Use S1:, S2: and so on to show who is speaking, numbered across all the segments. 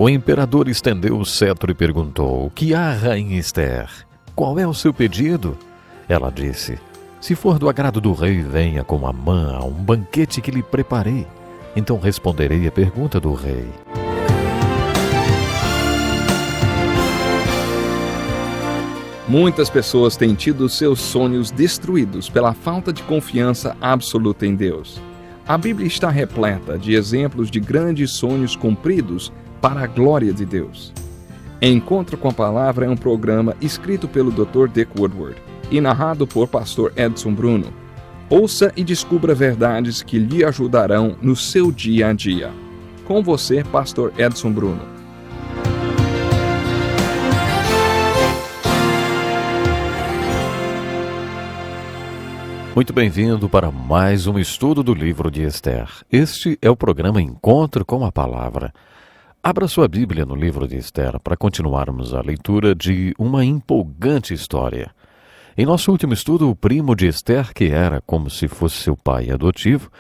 S1: O imperador estendeu o cetro e perguntou: "Que há, rainha Esther? Qual é o seu pedido?" Ela disse: "Se for do agrado do rei, venha com Amã a um banquete que lhe preparei. Então responderei a pergunta do rei."
S2: Muitas pessoas têm tido seus sonhos destruídos pela falta de confiança absoluta em Deus. A Bíblia está repleta de exemplos de grandes sonhos cumpridos para a glória de Deus. Encontro com a Palavra é um programa escrito pelo Dr. Dick Woodward e narrado por Pastor Edson Bruno. Ouça e descubra verdades que lhe ajudarão no seu dia a dia. Com você, Pastor Edson Bruno.
S1: Muito bem-vindo para mais um estudo do livro de Esther. Este é o programa Encontro com a Palavra. Abra sua Bíblia no livro de Esther para continuarmos a leitura de uma empolgante história. Em nosso último estudo, o primo de Esther, que era como se fosse seu pai adotivo,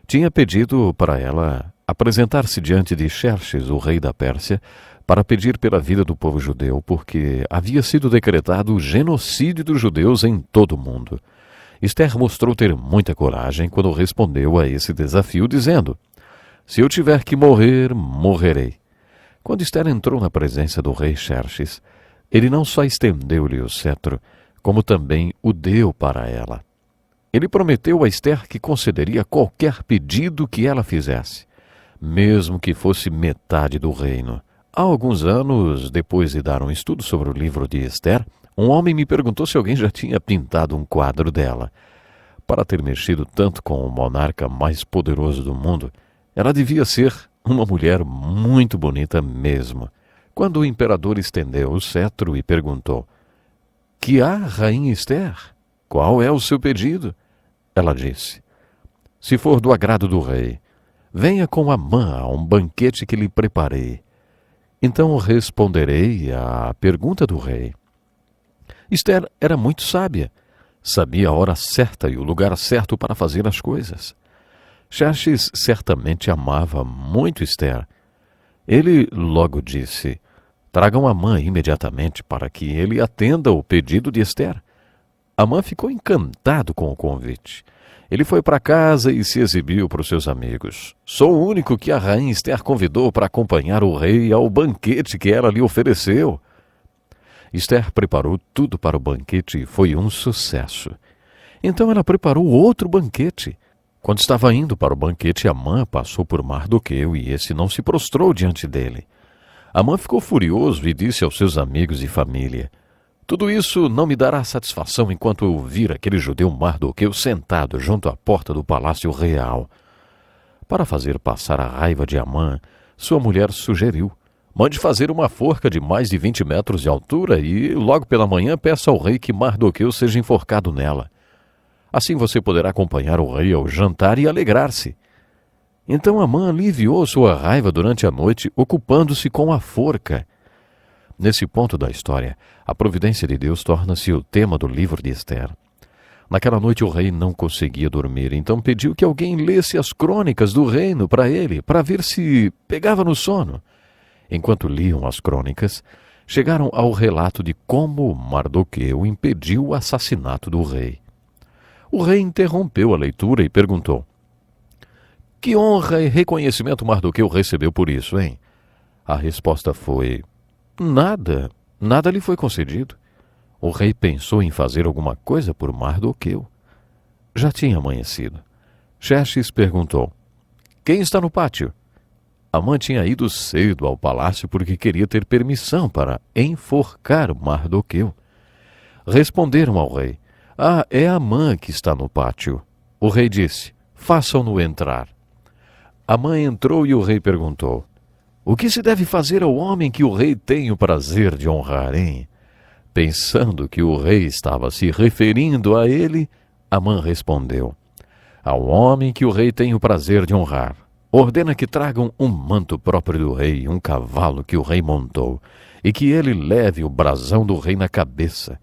S1: tinha pedido para ela apresentar-se diante de Xerxes, o rei da Pérsia, para pedir pela vida do povo judeu, porque havia sido decretado o genocídio dos judeus em todo o mundo. Esther mostrou ter muita coragem quando respondeu a esse desafio, dizendo: "Se eu tiver que morrer, morrerei." Quando Esther entrou na presença do rei Xerxes, ele não só estendeu-lhe o cetro, como também o deu para ela. Ele prometeu a Esther que concederia qualquer pedido que ela fizesse, mesmo que fosse metade do reino. Há alguns anos, depois de dar um estudo sobre o livro de Esther, um homem me perguntou se alguém já tinha pintado um quadro dela. Para ter mexido tanto com o monarca mais poderoso do mundo, ela devia ser uma mulher muito bonita mesmo. Quando o imperador estendeu o cetro e perguntou: "Que há, rainha Esther? Qual é o seu pedido?" Ela disse: "Se for do agrado do rei, venha com Amã a um banquete que lhe preparei. Então responderei à pergunta do rei." Esther era muito sábia. Sabia a hora certa e o lugar certo para fazer as coisas. Xerxes certamente amava muito Esther. Ele logo disse: "Tragam Amã imediatamente para que ele atenda o pedido de Esther." Amã ficou encantado com o convite. Ele foi para casa e se exibiu para os seus amigos. "Sou o único que a rainha Esther convidou para acompanhar o rei ao banquete que ela lhe ofereceu." Esther preparou tudo para o banquete e foi um sucesso. Então ela preparou outro banquete. Quando estava indo para o banquete, Amã passou por Mardoqueu e esse não se prostrou diante dele. Amã ficou furioso e disse aos seus amigos e família: "Tudo isso não me dará satisfação enquanto eu vir aquele judeu Mardoqueu sentado junto à porta do palácio real." Para fazer passar a raiva de Amã, sua mulher sugeriu: "Mande fazer uma forca de mais de 20 metros de altura e, logo pela manhã, peça ao rei que Mardoqueu seja enforcado nela. Assim você poderá acompanhar o rei ao jantar e alegrar-se." Então Amã aliviou sua raiva durante a noite, ocupando-se com a forca. Nesse ponto da história, a providência de Deus torna-se o tema do livro de Esther. Naquela noite o rei não conseguia dormir, então pediu que alguém lesse as crônicas do reino para ele, para ver se pegava no sono. Enquanto liam as crônicas, chegaram ao relato de como Mardoqueu impediu o assassinato do rei. O rei interrompeu a leitura e perguntou: "Que honra e reconhecimento Mardoqueu recebeu por isso, hein?" A resposta foi: Nada lhe foi concedido." O rei pensou em fazer alguma coisa por Mardoqueu. Já tinha amanhecido. Xerxes perguntou: "Quem está no pátio?" Amã tinha ido cedo ao palácio porque queria ter permissão para enforcar Mardoqueu. Responderam ao rei: "Ah, é Amã que está no pátio." O rei disse: "Façam-no entrar." Amã entrou e o rei perguntou: "O que se deve fazer ao homem que o rei tem o prazer de honrar, hein?" Pensando que o rei estava se referindo a ele, Amã respondeu: "Ao homem que o rei tem o prazer de honrar, ordena que tragam um manto próprio do rei, um cavalo que o rei montou, e que ele leve o brasão do rei na cabeça.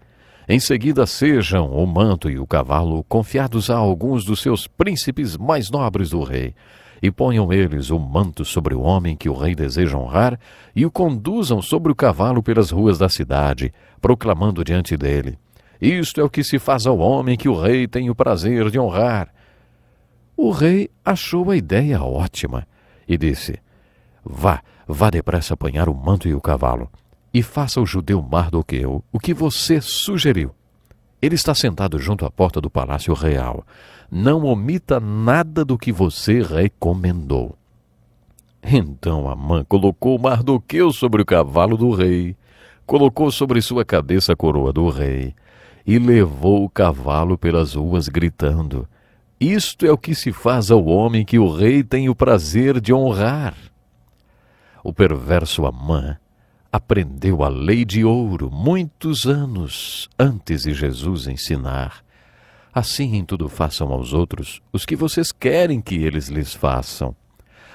S1: Em seguida sejam o manto e o cavalo confiados a alguns dos seus príncipes mais nobres do rei, e ponham eles o manto sobre o homem que o rei deseja honrar, e o conduzam sobre o cavalo pelas ruas da cidade, proclamando diante dele: Isto é o que se faz ao homem que o rei tem o prazer de honrar. O rei achou a ideia ótima e disse: Vá depressa apanhar o manto e o cavalo, e faça ao judeu Mardoqueu o que você sugeriu. Ele está sentado junto à porta do palácio real. Não omita nada do que você recomendou. Então Amã colocou Mardoqueu sobre o cavalo do rei, colocou sobre sua cabeça a coroa do rei, e levou o cavalo pelas ruas gritando: Isto é o que se faz ao homem que o rei tem o prazer de honrar. O perverso Amã aprendeu a lei de ouro muitos anos antes de Jesus ensinar. Assim em tudo façam aos outros os que vocês querem que eles lhes façam.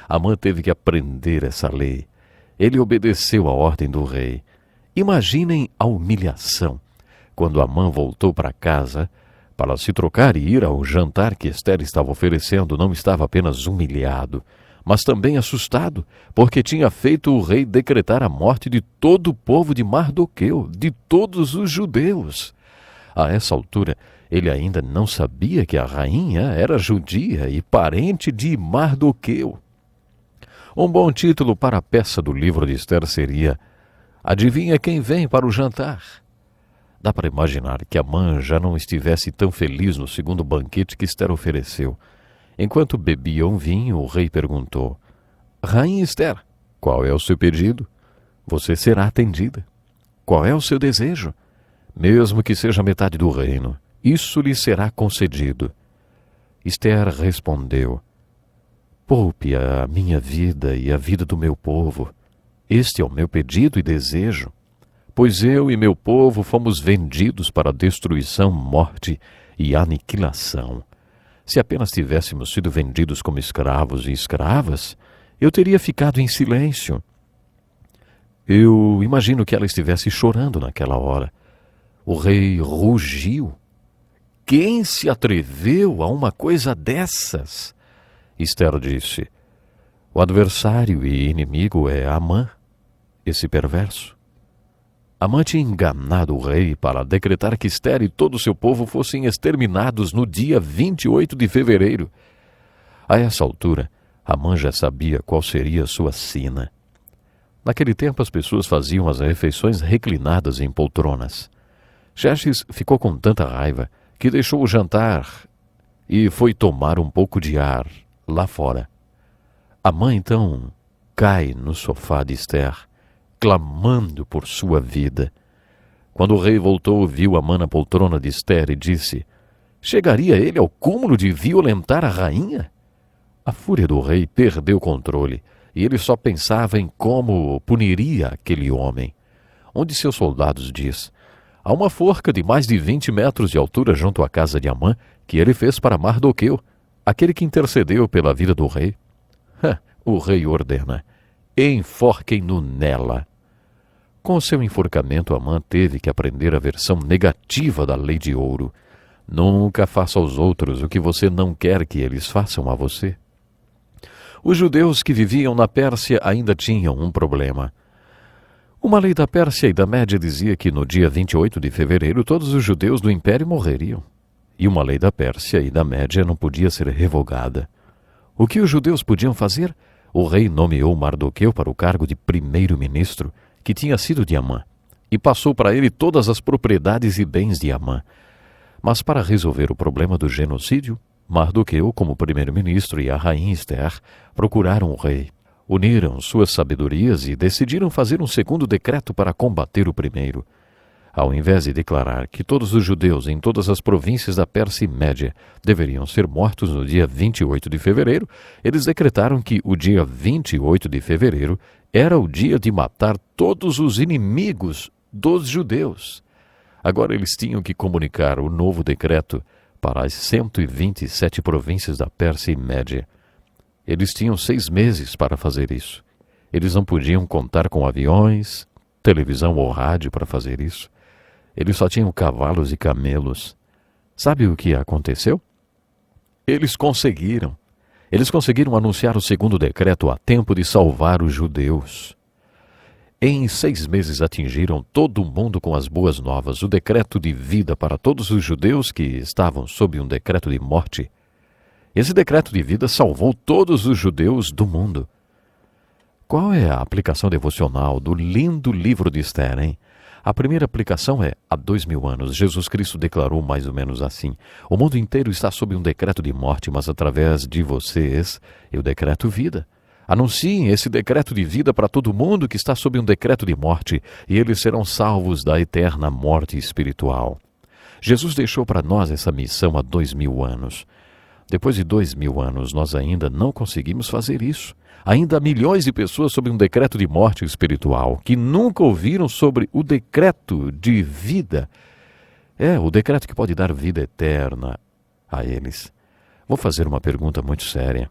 S1: Amã teve que aprender essa lei. Ele obedeceu à ordem do rei. Imaginem a humilhação quando Amã voltou para casa para se trocar e ir ao jantar que Ester estava oferecendo. Não estava apenas humilhado, mas também assustado, porque tinha feito o rei decretar a morte de todo o povo de Mardoqueu, de todos os judeus. A essa altura, ele ainda não sabia que a rainha era judia e parente de Mardoqueu. Um bom título para a peça do livro de Ester seria: Adivinha quem vem para o jantar? Dá para imaginar que Amã já não estivesse tão feliz no segundo banquete que Ester ofereceu. Enquanto bebiam vinho, o rei perguntou: Rainha Ester, qual é o seu pedido? Você será atendida. Qual é o seu desejo? Mesmo que seja metade do reino, isso lhe será concedido. Ester respondeu: Poupe a minha vida e a vida do meu povo. Este é o meu pedido e desejo, pois eu e meu povo fomos vendidos para destruição, morte e aniquilação. Se apenas tivéssemos sido vendidos como escravos e escravas, eu teria ficado em silêncio. Eu imagino que ela estivesse chorando naquela hora. O rei rugiu. Quem se atreveu a uma coisa dessas? Ester disse: O adversário e inimigo é Amã, esse perverso. Amã tinha enganado o rei para decretar que Ester e todo o seu povo fossem exterminados no dia 28 de fevereiro. A essa altura, Amã já sabia qual seria a sua sina. Naquele tempo, as pessoas faziam as refeições reclinadas em poltronas. Xerxes ficou com tanta raiva que deixou o jantar e foi tomar um pouco de ar lá fora. Amã então cai no sofá de Ester, clamando por sua vida. Quando o rei voltou, viu Amã na poltrona de Ester e disse: Chegaria ele ao cúmulo de violentar a rainha? A fúria do rei perdeu o controle e ele só pensava em como puniria aquele homem. Um de seus soldados diz: Há uma forca de mais de 20 metros de altura junto à casa de Amã que ele fez para Mardoqueu, aquele que intercedeu pela vida do rei. O rei ordena: Enforquem-no nela. Com seu enforcamento, Amã teve que aprender a versão negativa da lei de ouro. Nunca faça aos outros o que você não quer que eles façam a você. Os judeus que viviam na Pérsia ainda tinham um problema. Uma lei da Pérsia e da Média dizia que no dia 28 de fevereiro todos os judeus do império morreriam. E uma lei da Pérsia e da Média não podia ser revogada. O que os judeus podiam fazer? O rei nomeou Mardoqueu para o cargo de primeiro-ministro, que tinha sido de Amã, e passou para ele todas as propriedades e bens de Amã. Mas para resolver o problema do genocídio, Mardoqueu, como primeiro-ministro, e a rainha Ester procuraram o rei. Uniram suas sabedorias e decidiram fazer um segundo decreto para combater o primeiro. Ao invés de declarar que todos os judeus em todas as províncias da Pérsia e Média deveriam ser mortos no dia 28 de fevereiro, eles decretaram que o dia 28 de fevereiro era o dia de matar todos os inimigos dos judeus. Agora eles tinham que comunicar o novo decreto para as 127 províncias da Pérsia e Média. Eles tinham 6 meses para fazer isso. Eles não podiam contar com aviões, televisão ou rádio para fazer isso. Eles só tinham cavalos e camelos. Sabe o que aconteceu? Eles conseguiram. Eles conseguiram anunciar o segundo decreto a tempo de salvar os judeus. Em 6 meses atingiram todo o mundo com as boas novas, o decreto de vida para todos os judeus que estavam sob um decreto de morte. Esse decreto de vida salvou todos os judeus do mundo. Qual é a aplicação devocional do lindo livro de Esther, hein? A primeira aplicação é, há 2000 anos, Jesus Cristo declarou mais ou menos assim: o mundo inteiro está sob um decreto de morte, mas através de vocês eu decreto vida. Anunciem esse decreto de vida para todo mundo que está sob um decreto de morte, e eles serão salvos da eterna morte espiritual. Jesus deixou para nós essa missão há 2000 anos. Depois de 2000 anos, nós ainda não conseguimos fazer isso. Ainda há milhões de pessoas sob um decreto de morte espiritual que nunca ouviram sobre o decreto de vida. O decreto que pode dar vida eterna a eles. Vou fazer uma pergunta muito séria.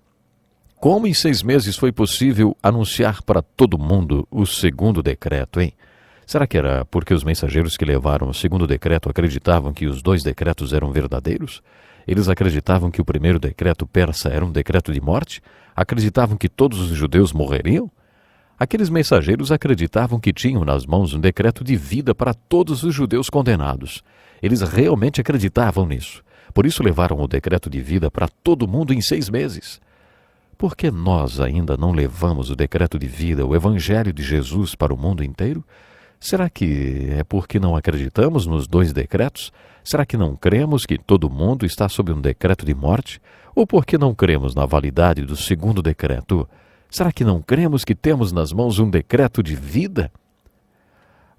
S1: Como em 6 meses foi possível anunciar para todo mundo o segundo decreto, hein? Será que era porque os mensageiros que levaram o segundo decreto acreditavam que os 2 decretos eram verdadeiros? Eles acreditavam que o primeiro decreto persa era um decreto de morte? Acreditavam que todos os judeus morreriam? Aqueles mensageiros acreditavam que tinham nas mãos um decreto de vida para todos os judeus condenados. Eles realmente acreditavam nisso. Por isso levaram o decreto de vida para todo mundo em 6 meses. Por que nós ainda não levamos o decreto de vida, o Evangelho de Jesus, para o mundo inteiro? Será que é porque não acreditamos nos 2 decretos? Será que não cremos que todo mundo está sob um decreto de morte? Ou porque não cremos na validade do segundo decreto? Será que não cremos que temos nas mãos um decreto de vida?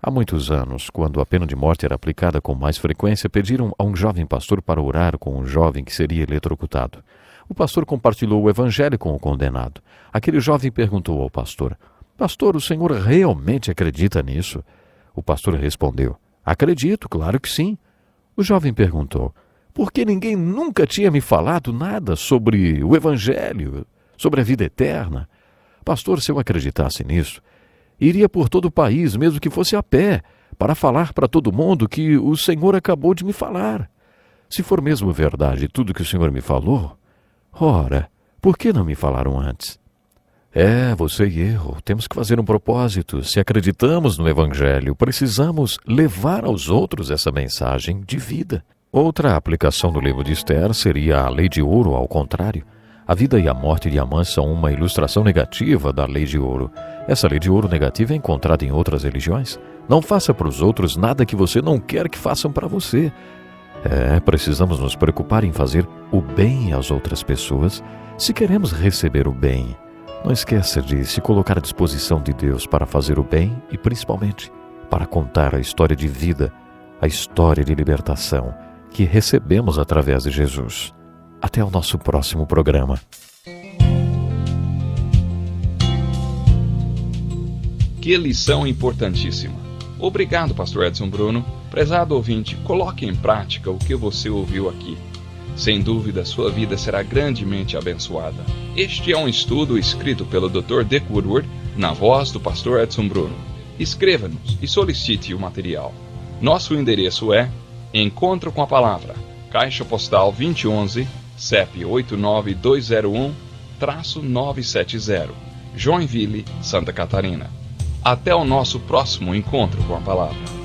S1: Há muitos anos, quando a pena de morte era aplicada com mais frequência, pediram a um jovem pastor para orar com um jovem que seria eletrocutado. O pastor compartilhou o evangelho com o condenado. Aquele jovem perguntou ao pastor: "Pastor, o senhor realmente acredita nisso?" O pastor respondeu: "Acredito, claro que sim." O jovem perguntou: "Por que ninguém nunca tinha me falado nada sobre o evangelho, sobre a vida eterna?" "Pastor, se eu acreditasse nisso, iria por todo o país, mesmo que fosse a pé, para falar para todo mundo que o senhor acabou de me falar. Se for mesmo verdade tudo que o senhor me falou, ora, por que não me falaram antes?" Você e eu temos que fazer um propósito. Se acreditamos no Evangelho, precisamos levar aos outros essa mensagem de vida. Outra aplicação do livro de Esther seria a lei de ouro, ao contrário. A vida e a morte de Amã são uma ilustração negativa da lei de ouro. Essa lei de ouro negativa é encontrada em outras religiões. Não faça para os outros nada que você não quer que façam para você. Precisamos nos preocupar em fazer o bem às outras pessoas se queremos receber o bem. Não esqueça de se colocar à disposição de Deus para fazer o bem e, principalmente, para contar a história de vida, a história de libertação que recebemos através de Jesus. Até o nosso próximo programa.
S2: Que lição importantíssima. Obrigado, Pastor Edson Bruno. Prezado ouvinte, coloque em prática o que você ouviu aqui. Sem dúvida, sua vida será grandemente abençoada. Este é um estudo escrito pelo Dr. Dick Woodward, na voz do Pastor Edson Bruno. Escreva-nos e solicite o material. Nosso endereço é Encontro com a Palavra, Caixa Postal 2011, CEP 89201-970, Joinville, Santa Catarina. Até o nosso próximo Encontro com a Palavra.